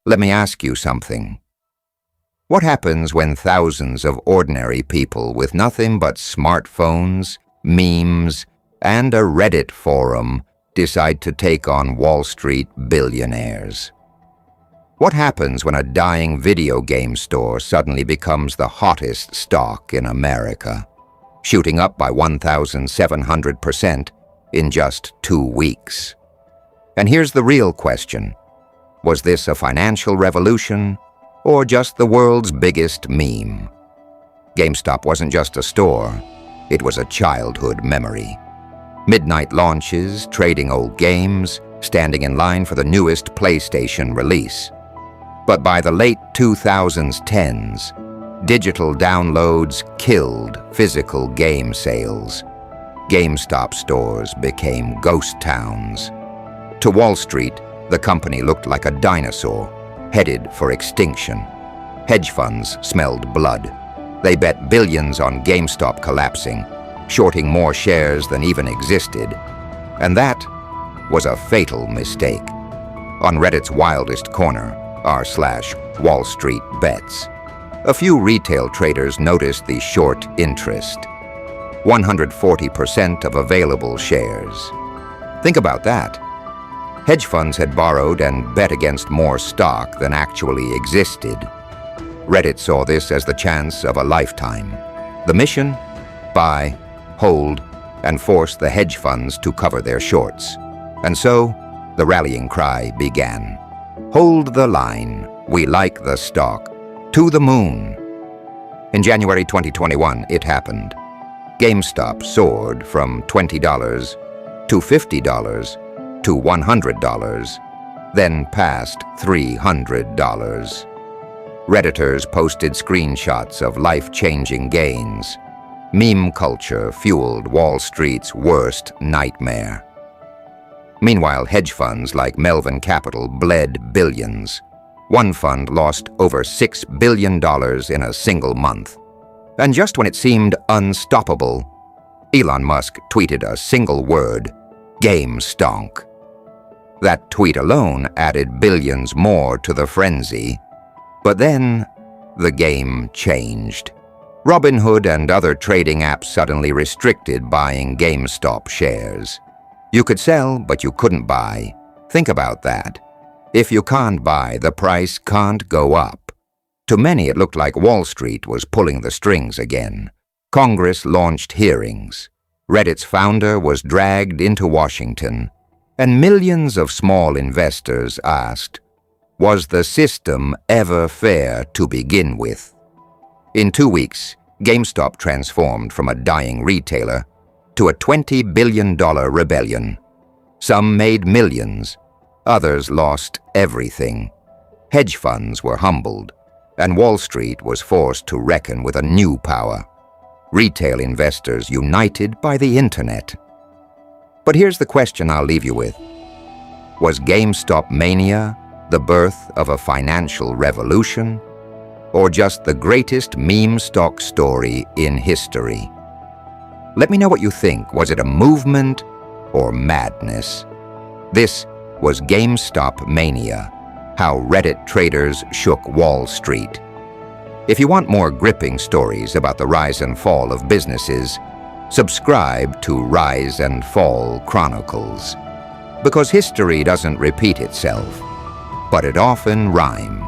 Let me ask you something. What happens when thousands of ordinary people with nothing but smartphones, memes, and a Reddit forum decide to take on Wall Street billionaires? What happens when a dying video game store suddenly becomes the hottest stock in America, shooting up by 1,700% in just 2 weeks? And here's the real question. Was this a financial revolution or just the world's biggest meme? GameStop wasn't just a store, it was a childhood memory. Midnight launches, trading old games, standing in line for the newest PlayStation release. But by the late 2010s, digital downloads killed physical game sales. GameStop stores became ghost towns. To Wall Street, the company looked like a dinosaur, headed for extinction. Hedge funds smelled blood. They bet billions on GameStop collapsing, shorting more shares than even existed. And that was a fatal mistake. On Reddit's wildest corner, r/WallStreetBets, a few retail traders noticed the short interest. 140% of available shares. Think about that. Hedge funds had borrowed and bet against more stock than actually existed. Reddit saw this as the chance of a lifetime. The mission? Buy, hold, and force the hedge funds to cover their shorts. And so, the rallying cry began. Hold the line. We like the stock. To the moon. In January 2021, it happened. GameStop soared from $20 to $50 to $100, then past $300. Redditors posted screenshots of life-changing gains. Meme culture fueled Wall Street's worst nightmare. Meanwhile, hedge funds like Melvin Capital bled billions. One fund lost over $6 billion in a single month. And just when it seemed unstoppable, Elon Musk tweeted a single word: Gamestonk. That tweet alone added billions more to the frenzy. But then, the game changed. Robinhood and other trading apps suddenly restricted buying GameStop shares. You could sell, but you couldn't buy. Think about that. If you can't buy, the price can't go up. To many, it looked like Wall Street was pulling the strings again. Congress launched hearings. Reddit's founder was dragged into Washington. And millions of small investors asked, was the system ever fair to begin with? In 2 weeks, GameStop transformed from a dying retailer to a $20 billion rebellion. Some made millions, others lost everything. Hedge funds were humbled, and Wall Street was forced to reckon with a new power. Retail investors united by the internet. But here's the question I'll leave you with. Was GameStop Mania the birth of a financial revolution, or just the greatest meme stock story in history? Let me know what you think. Was it a movement or madness? This was GameStop Mania, how Reddit traders shook Wall Street. If you want more gripping stories about the rise and fall of businesses, subscribe to Rise and Fall Chronicles. Because history doesn't repeat itself, but it often rhymes.